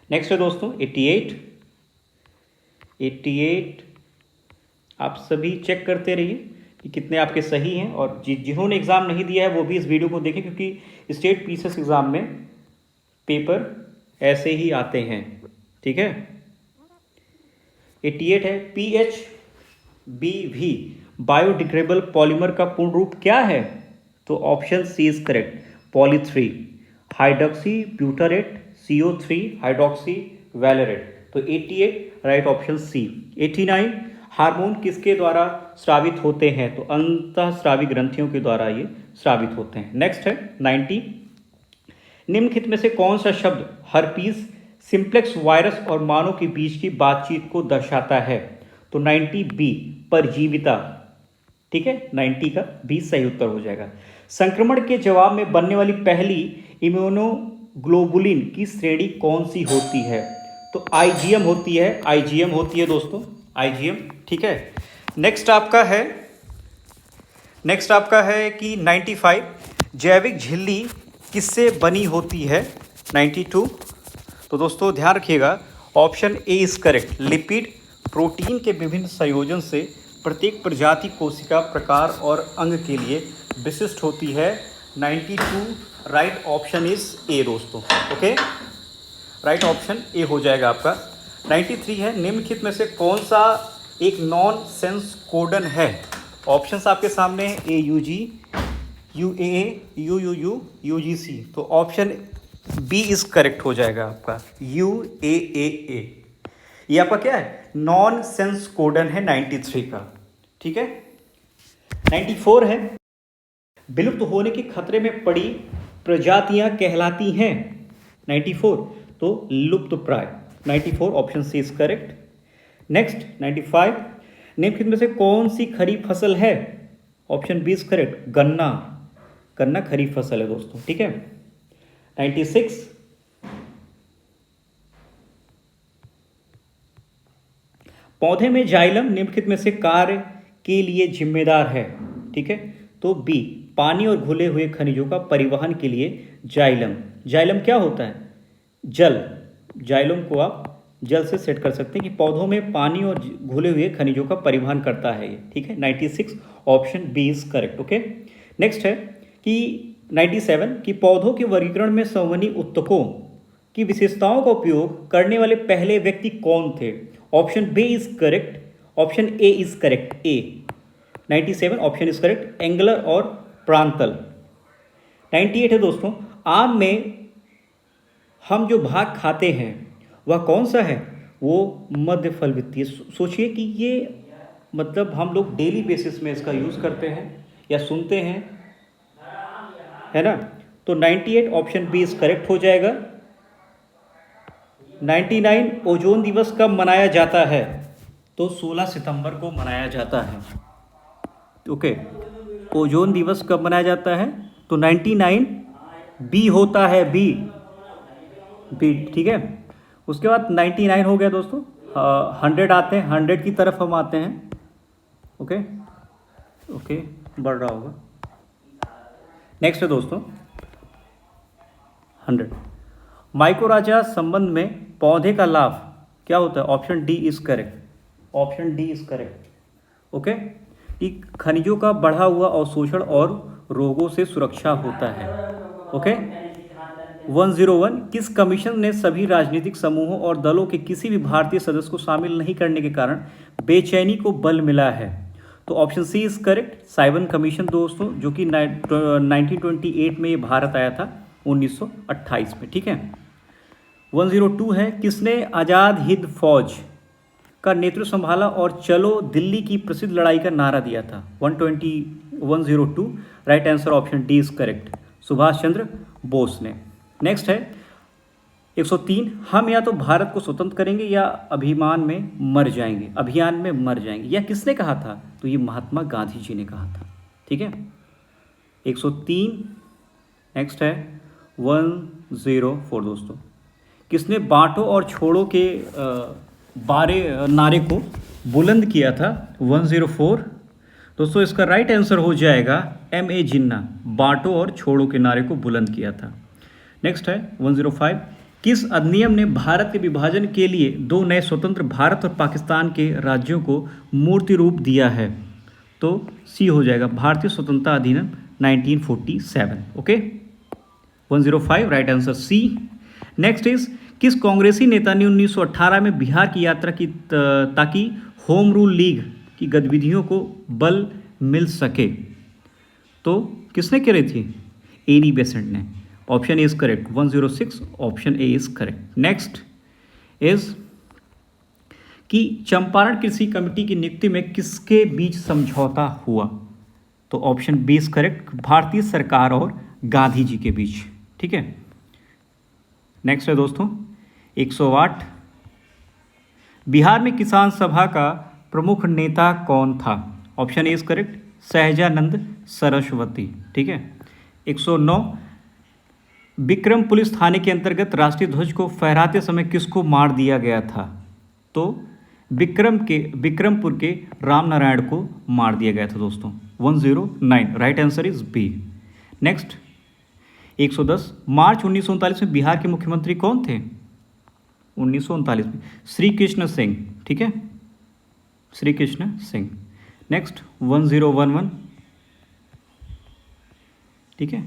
next है दोस्तों 88 आप सभी चेक करते रहिए कि कितने आपके सही हैं, और जिन्होंने एग्ज़ाम नहीं दिया है वो भी इस वीडियो को देखें, क्योंकि स्टेट पीसीएस एग्ज़ाम में पेपर ऐसे ही आते हैं। ठीक है, 88 है PHBV बायोडिग्रेडेबल पॉलीमर का पूर्ण रूप क्या है? तो ऑप्शन सी इज करेक्ट, पॉली3 hydroxy butyrate CO3 hydroxy valerate. तो 88 राइट ऑप्शन सी। 89 हार्मोन किसके द्वारा स्रावित होते हैं? तो अंतःस्रावी ग्रंथियों के द्वारा ये स्रावित होते हैं। नेक्स्ट है 90 निम्नलिखित में से कौन सा शब्द हर्पीस सिंप्लेक्स वायरस और मानव के बीच की बातचीत को दर्शाता है? तो 90 बी, परजीविता। ठीक है, 90 का बी सही उत्तर हो जाएगा। संक्रमण के जवाब में बनने वाली पहली इम्यूनोग्लोबुलिन की श्रेणी कौन सी होती है? तो IgM होती है दोस्तों, IgM। ठीक है, नेक्स्ट आपका है कि 95 जैविक झिल्ली किससे बनी होती है? 92 तो दोस्तों ध्यान रखिएगा, option A is correct, lipid protein के विभिन्न संयोजन से प्रत्येक प्रजाति कोशिका प्रकार और अंग के लिए विशिष्ट होती है। 92 राइट ऑप्शन इज ए दोस्तों। ओके, राइट ऑप्शन ए हो जाएगा आपका। 93 है निम्नलिखित में से कौन सा एक नॉन सेंस कोडन है? ऑप्शंस आपके सामने है AUG, UAA, UUU, UGC। तो ऑप्शन बी इज करेक्ट हो जाएगा आपका, UAAA। ये आपका क्या है? नॉन सेंस कोडन है 93 का। ठीक है, 94 है विलुप्त होने के खतरे में पड़ी प्रजातियां कहलाती हैं? 94 तो लुप्त प्राय। 94 option C is correct. Next 95 निम्नलिखित में से कौन सी खरीफ फसल है? ऑप्शन बी इज करेक्ट, गन्ना खरीफ फसल है दोस्तों। ठीक है, 96 पौधे में जाइलम निम्नलिखित में से कार्य के लिए जिम्मेदार है? ठीक है, तो बी, पानी और घुले हुए खनिजों का परिवहन के लिए जाइलम क्या होता है? जल। जाइलम को आप जल से सेट कर सकते हैं कि पौधों में पानी और घुले हुए खनिजों का परिवहन करता है ये। ठीक है, 96 option B is correct. Okay, next है कि 97 कि पौधों के वर्गीकरण में संवहनी ऊतकों की विशेषताओं का उपयोग करने वाले पहले व्यक्ति कौन थे? Option B is correct, option A is correct. A 97 option is correct, Engler और प्रांतल। 98 है दोस्तों, आम में हम जो भाग खाते हैं वह कौन सा है? वो मध्य फल वित्तीय। सोचिए कि ये मतलब हम लोग डेली बेसिस में इसका यूज़ करते हैं या सुनते हैं, है ना? तो 98 ऑप्शन बी इज करेक्ट हो जाएगा। 99 ओजोन दिवस कब मनाया जाता है? तो 16 सितंबर को मनाया जाता है। ओके, ओजोन दिवस कब मनाया जाता है? तो 99 बी होता है, बी बी, ठीक है। उसके बाद 99 हो गया दोस्तों। 100 आते हैं, 100 की तरफ हम आते हैं। ओके ओके, बढ़ रहा होगा। नेक्स्ट है दोस्तों 100। माइकोराजा संबंध में पौधे का लाभ क्या होता है? Option D is correct, option D is correct. Okay, कि खनिजों का बढ़ा हुआ अवशोषण और रोगों से सुरक्षा होता है। ओके 101 किस कमीशन ने सभी राजनीतिक समूहों और दलों के किसी भी भारतीय सदस्य को शामिल नहीं करने के कारण बेचैनी को बल मिला है? तो option C is correct, Simon commission दोस्तों, जो कि 1928 में ये भारत आया था, 1928 में, ठीक है। 102 है किसने आज़ाद हिंद फौज का नेतृत्व संभाला और चलो दिल्ली की प्रसिद्ध लड़ाई का नारा दिया था? 102 right answer option D is correct, Subhash Chandra Bose ने। नेक्स्ट है 103 हम या तो भारत को स्वतंत्र करेंगे या अभियान में मर जाएंगे, अभियान में मर जाएंगे, यह किसने कहा था? तो ये महात्मा गांधी जी ने कहा था, ठीक है। 103। नेक्स्ट है 104 दोस्तों, किसने बांटो और छोड़ो के नारे को बुलंद किया था? 104 दोस्तों, इसका राइट आंसर हो जाएगा M.A. जिन्ना, बांटो और छोड़ो के नारे को बुलंद किया था। नेक्स्ट है 105 किस अधिनियम ने भारत के विभाजन के लिए दो नए स्वतंत्र भारत और पाकिस्तान के राज्यों को मूर्ति रूप दिया है? तो सी हो जाएगा, भारतीय स्वतंत्रता अधिनियम 1947। Okay 105 right answer C. Next is किस कांग्रेसी नेता ने 1918 में बिहार की यात्रा की ताकि होम रूल लीग की गतिविधियों को बल मिल सके? तो किसने करी थी? एनी बेसेंट ने। Option A is correct, 106 option A is correct. Next is कि चंपारण कृषि कमेटी की नियुक्ति में किसके बीच समझौता हुआ? तो ऑप्शन बी इज करेक्ट, भारतीय सरकार और गांधी जी के बीच, ठीक है। नेक्स्ट है दोस्तों 108 बिहार में किसान सभा का प्रमुख नेता कौन था? Option A is correct, Sahajanand Saraswati, ठीक है। 109 विक्रम पुलिस थाने के अंतर्गत राष्ट्रीय ध्वज को फहराते समय किसको मार दिया गया था? तो विक्रमपुर के राम नारायण को मार दिया गया था दोस्तों। 109 right answer is B. Next 110 March 1939 में बिहार के मुख्यमंत्री कौन थे? 1939 में श्री कृष्ण सिंह, ठीक है, श्री कृष्ण सिंह। नेक्स्ट 1011, ठीक है।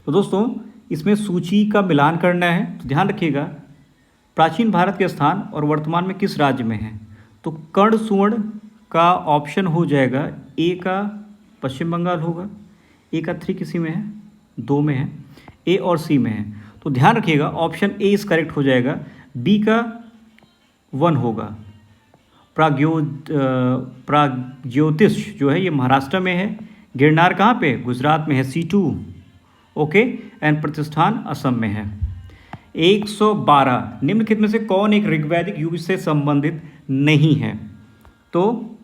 तो दोस्तों इसमें सूची का मिलान करना है, तो ध्यान रखिएगा प्राचीन भारत के स्थान और वर्तमान में किस राज्य में है? तो कर्ण सुवर्ण का ऑप्शन हो जाएगा ए का पश्चिम बंगाल होगा, ए का 3 किसी में है, 2 में है, ए और सी में है। तो ध्यान रखिएगा ऑप्शन ए इज करेक्ट हो जाएगा, बी का 1 होगा। प्राग्ज्योतिष जो है ये महाराष्ट्र में है, गिरनार कहाँ पे? गुजरात में है, C2। ओके एंड प्रतिष्ठान असम में है। 112 निम्नलिखित में से कौन एक ऋग्वैदिक युग से संबंधित नहीं है? तो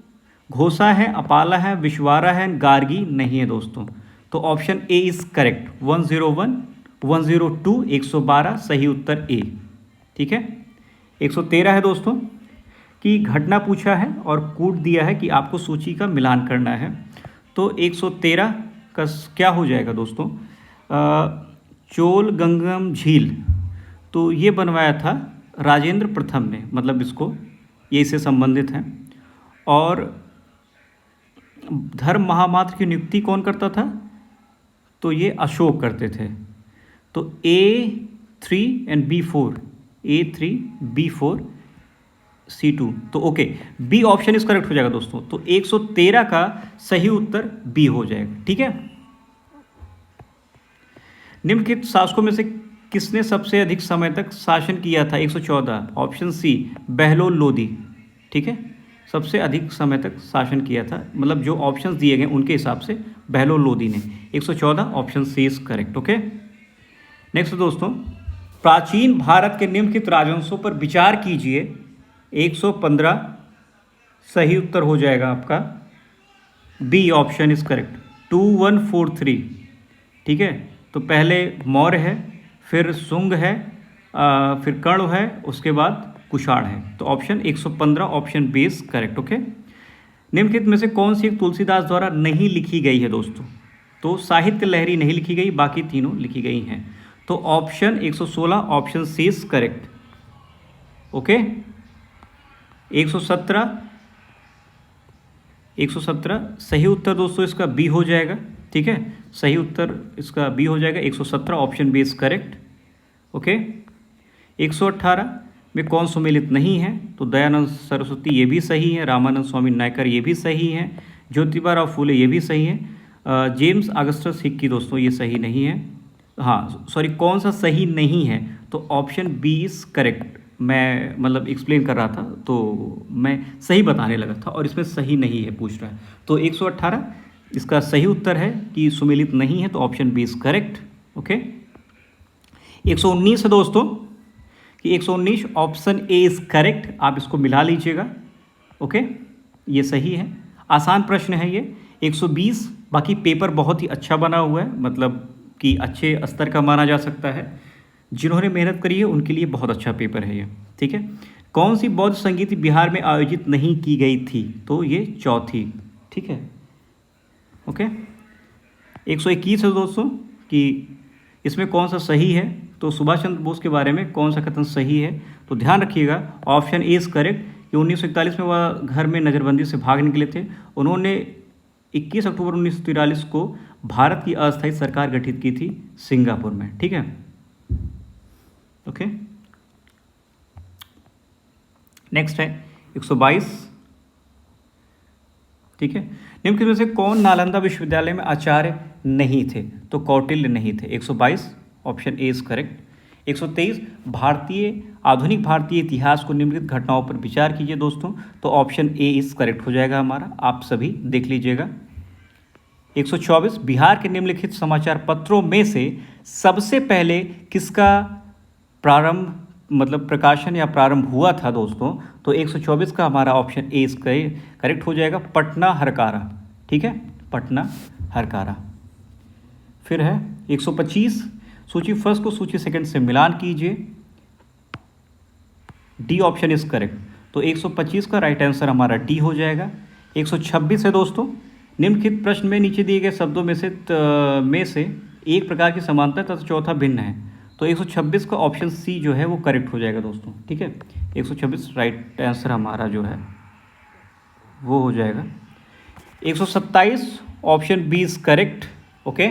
घोषा है, अपाला है, विश्वारा है, गार्गी नहीं है दोस्तों। तो ऑप्शन ए इज करेक्ट, 101, 102, 112 सही उत्तर ए, ठीक है। 113 है दोस्तों कि घटना पूछा है और कूट दिया है कि आपको सूची का मिलान करना है। तो 113 का क्या हो जाएगा दोस्तों? चोल गंगम झील, तो ये बनवाया था राजेंद्र प्रथम ने, मतलब इसको ये इससे संबंधित है। और धर्म महामात्र की नियुक्ति कौन करता था? तो ये अशोक करते थे। तो A3 and B4, A3 B4 C2, तो ओके, बी ऑप्शन इस करेक्ट हो जाएगा दोस्तों। तो 113 का सही उत्तर बी हो जाएगा। ठीक है, निम्नलिखित शासकों में से किसने सबसे अधिक समय तक शासन किया था? 114, ऑप्शन सी बहलोल लोदी। ठीक है, सबसे अधिक समय तक शासन किया था, मतलब जो ऑप्शंस दिए गए उनके हिसाब से बहलोल लोदी ने। 114 option C is correct. Okay, next दोस्तों, प्राचीन भारत के निम्नलिखित राजवंशों पर विचार कीजिए। 115 सही उत्तर हो जाएगा आपका, बी ऑप्शन इज करेक्ट, 2143। ठीक है, तो पहले मौर्य है, फिर शुंग है, फिर कर्ण है, उसके बाद कुषाण है। तो option 115 option B is correct. Okay, निम्नलिखित में से कौन सी एक तुलसीदास द्वारा नहीं लिखी गई है दोस्तों? तो साहित्य लहरी नहीं लिखी गई, बाकी तीनों लिखी गई हैं। तो option 116 option C is correct. Okay, 117 सही उत्तर दोस्तों इसका बी हो जाएगा। ठीक है, सही उत्तर इसका बी हो जाएगा, 117 option B is correct. Okay, 118 में कौन सुमेलित नहीं है? तो दयानंद सरस्वती ये भी सही है, रामानंद स्वामी नायकर ये भी सही है, ज्योतिबा राव फूले ये भी सही है, जेम्स अगस्टस हिक्की दोस्तों ये सही नहीं है। हाँ सॉरी, कौन सा सही नहीं है? तो ऑप्शन बी इज करेक्ट। मैं मतलब एक्सप्लेन कर रहा था तो मैं सही बताने लगा था और इसमें सही नहीं है पूछ रहा है। तो 118 इसका सही उत्तर है कि सुमेलित नहीं है, तो option B is correct. Okay, 119 है दोस्तों, कि 119 ऑप्शन ए इज करेक्ट, आप इसको मिला लीजिएगा। ओके, ये सही है, आसान प्रश्न है ये। 120 बाकी पेपर बहुत ही अच्छा बना हुआ है, मतलब कि अच्छे स्तर का माना जा सकता है। जिन्होंने मेहनत करी है उनके लिए बहुत अच्छा पेपर है ये। ठीक है, कौन सी बौद्ध संगीत बिहार में आयोजित नहीं की गई थी? तो ये चौथी। ठीक है, ओके, 121 है दोस्तों, कि इसमें कौन सा सही है? तो सुभाष चंद्र बोस के बारे में कौन सा कथन सही है? तो ध्यान रखिएगा, ऑप्शन ए इज करेक्ट, कि 1941 में वह घर में नज़रबंदी से भाग निकले थे। उन्होंने 21 अक्टूबर 1943 को भारत की अस्थायी सरकार गठित की थी सिंगापुर में। ठीक है, ओके, नेक्स्ट है 122। ठीक है, निम्नलिखित में से कौन नालंदा विश्वविद्यालय में आचार्य नहीं थे? तो कौटिल्य नहीं थे। 122 ऑप्शन ए इज करेक्ट। 123 आधुनिक भारतीय इतिहास को निम्नलिखित घटनाओं पर विचार कीजिए दोस्तों। तो ऑप्शन ए इज करेक्ट हो जाएगा हमारा, आप सभी देख लीजिएगा। 124 बिहार के निम्नलिखित समाचार पत्रों में से सबसे पहले किसका प्रारंभ मतलब प्रकाशन या प्रारंभ हुआ था दोस्तों? तो 124 का हमारा ऑप्शन ए इज करेक्ट हो जाएगा, पटना हरकारा। ठीक है, पटना हरकारा। फिर है 125 सूची फर्स्ट को सूची सेकंड से मिलान कीजिए। डी ऑप्शन इज करेक्ट, तो 125 का राइट आंसर हमारा डी हो जाएगा। 126 है दोस्तों, निम्नलिखित प्रश्न में नीचे दिए गए शब्दों में से एक प्रकार की समानता तथा चौथा भिन्न है। तो 126 का ऑप्शन सी जो है वो करेक्ट हो जाएगा दोस्तों। ठीक है, 126 राइट आंसर हमारा जो है वो हो जाएगा। 127 option B is correct. Okay,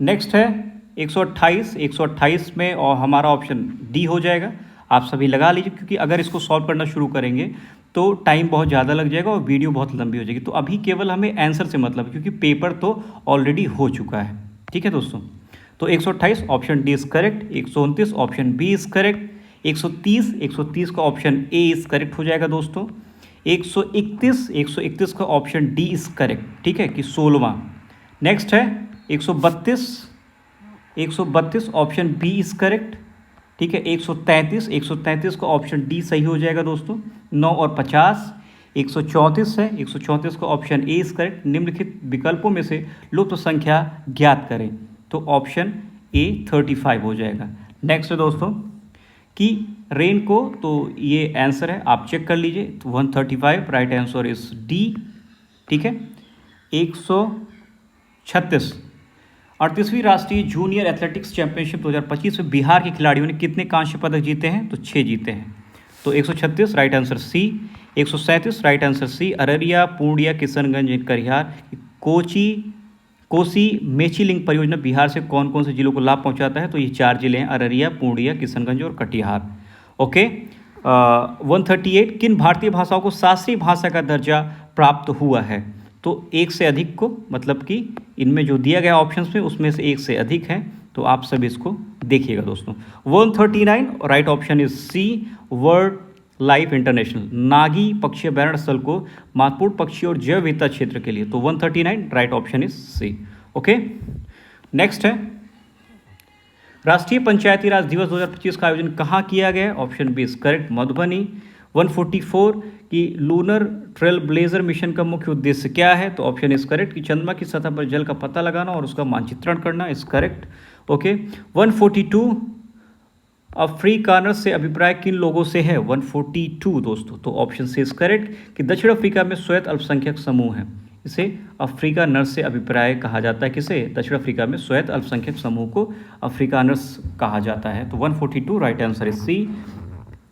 next है 128। 128 में और हमारा ऑप्शन डी हो जाएगा, आप सभी लगा लीजिए, क्योंकि अगर इसको सॉल्व करना शुरू करेंगे तो टाइम बहुत ज़्यादा लग जाएगा और वीडियो बहुत लंबी हो जाएगी। तो अभी केवल हमें आंसर से मतलब, क्योंकि पेपर तो ऑलरेडी हो चुका है। ठीक है दोस्तों, तो 128 option D is correct. 129 option B is correct. 130 का ऑप्शन ए इज करेक्ट हो जाएगा दोस्तों। 131 का ऑप्शन डी इज करेक्ट। ठीक है, कि 16वां। नेक्स्ट है 132 ऑप्शन बी इज करेक्ट। ठीक है, 133 का ऑप्शन डी सही हो जाएगा दोस्तों। 9 और 50। 134 है, 134 का ऑप्शन ए इज करेक्ट। निम्नलिखित विकल्पों में से लुप्त संख्या ज्ञात करें। तो ऑप्शन ए 35 हो जाएगा। नेक्स्ट है दोस्तों कि रेन को, तो ये आंसर है, आप चेक कर लीजिए। तो 135 राइट आंसर इज डी। ठीक है, 136 38वीं राष्ट्रीय जूनियर एथलेटिक्स चैंपियनशिप 2025 में बिहार के खिलाड़ियों ने कितने कांस्य पदक जीते हैं? तो 6 जीते हैं। तो 136 right answer C. 137 right answer C. Araria, Purnia, Kishanganj, Katihar, Kochi, Kosi Mechi link परियोजना बिहार से कौन कौन से जिलों को लाभ पहुंचाता है? तो ये 4 जिले हैं, अररिया, पूर्णिया, किशनगंज और कटिहार। ओके। 138 किन भारतीय भाषाओं को शास्त्रीय भाषा का दर्जा प्राप्त हुआ है? तो एक से अधिक को, मतलब कि इनमें जो दिया गया ऑप्शंस में उसमें से एक से अधिक है, तो आप सब इसको देखिएगा दोस्तों। 139 right option is C, world life international Nagi पक्षी अभ्यारण्य स्थल को महत्वपूर्ण पक्षी और जैव विविधता क्षेत्र के लिए, तो 139 right option is C. Okay. Next है राष्ट्रीय पंचायती राज दिवस 2025 का आयोजन कहाँ किया गया? Option B is correct, Madhubani. 144 की लूनर ट्रेल ब्लेजर मिशन का मुख्य उद्देश्य क्या है? तो ऑप्शन इज करेक्ट कि चंद्रमा की सतह पर जल का पता लगाना और उसका मानचित्रण करना, इज करेक्ट। ओके। 142 अफ्रीकानर्स से अभिप्राय किन लोगों से है? 142 दोस्तों, तो ऑप्शन से इज करेक्ट कि दक्षिण अफ्रीका में श्वेत अल्पसंख्यक समूह है, इसे अफ्रीकानर्स से अभिप्राय कहा जाता है। किसे? दक्षिण अफ्रीका में श्वेत अल्पसंख्यक समूह को अफ्रीकानर्स कहा जाता है, तो 142 राइट आंसर इज सी।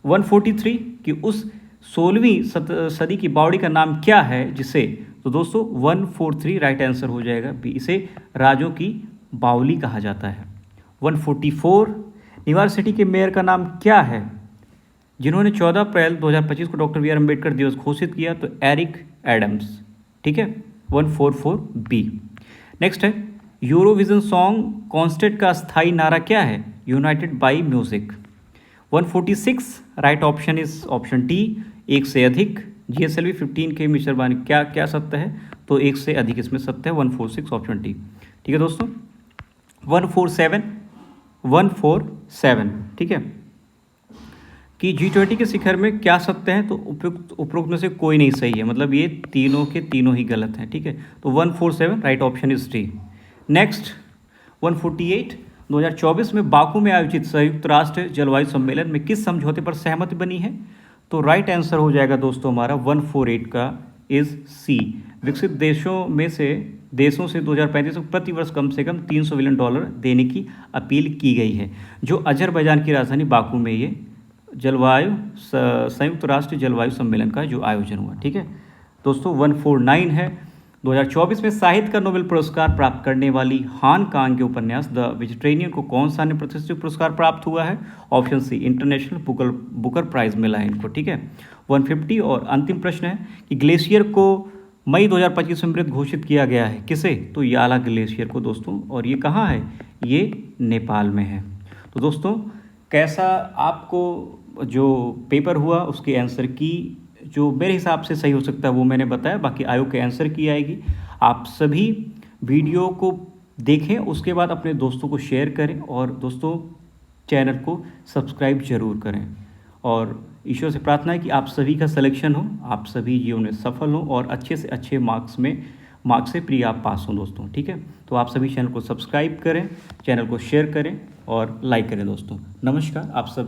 143 कि उस 16वीं सदी की बावड़ी का नाम क्या है जिसे, तो दोस्तों 143 राइट आंसर हो जाएगा बी, इसे राजों की बावली कहा जाता है। 144 निवार सिटी के मेयर का नाम क्या है जिन्होंने 14 अप्रैल 2025 को डॉक्टर बी आर अम्बेडकर दिवस घोषित किया? तो एरिक एडम्स, ठीक है। 144 बी। नेक्स्ट है यूरोविजन सॉन्ग कॉन्टेस्ट का स्थायी नारा क्या है? United by music. 146 right option is option D, एक से अधिक। GSLV 15 के मिस्टर बानी क्या क्या सत्य है? तो एक से अधिक इसमें सत्य है, 146 ऑप्शन डी, ठीक है दोस्तों। 147 ठीक है कि G20 के शिखर में क्या सत्य है? तो उपरोक्त में से कोई नहीं सही है, मतलब ये तीनों के तीनों ही गलत हैं, ठीक है। तो 147 right option is D. Next 148 2024 में बाकू में आयोजित संयुक्त राष्ट्र जलवायु सम्मेलन में किस समझौते पर सहमति बनी है? तो राइट आंसर हो जाएगा दोस्तों हमारा 148 का इज सी, विकसित देशों से 2035 तक प्रति वर्ष कम से कम $300 बिलियन देने की अपील की गई है, जो अजरबैजान की राजधानी बाकू में ये संयुक्त राष्ट्र जलवायु सम्मेलन का जो आयोजन हुआ, ठीक है दोस्तों। 149 है 2024 में साहित्य का नोबेल पुरस्कार प्राप्त करने वाली हान कांग के उपन्यास द वेजिटेरियन को कौन सा अन्य प्रतिष्ठित पुरस्कार प्राप्त हुआ है? Option C, international Booker prize मिला है इनको, ठीक है। 150 और अंतिम प्रश्न है कि ग्लेशियर को मई 2025 में मृत घोषित किया गया है, किसे? तो याला ग्लेशियर को दोस्तों, और ये कहाँ है? ये नेपाल में है। तो दोस्तों कैसा आपको जो पेपर हुआ उसके आंसर की जो मेरे हिसाब से सही हो सकता है वो मैंने बताया, बाकी आयोग के आंसर की आएगी। आप सभी वीडियो को देखें, उसके बाद अपने दोस्तों को शेयर करें और दोस्तों चैनल को सब्सक्राइब जरूर करें, और ईश्वर से प्रार्थना है कि आप सभी का सिलेक्शन हो, आप सभी जीवन में सफल हों और अच्छे से अच्छे मार्क्स से प्री आप पास हों दोस्तों, ठीक है। तो आप सभी चैनल को सब्सक्राइब करें, चैनल को शेयर करें और लाइक करें दोस्तों। नमस्कार आप सभी।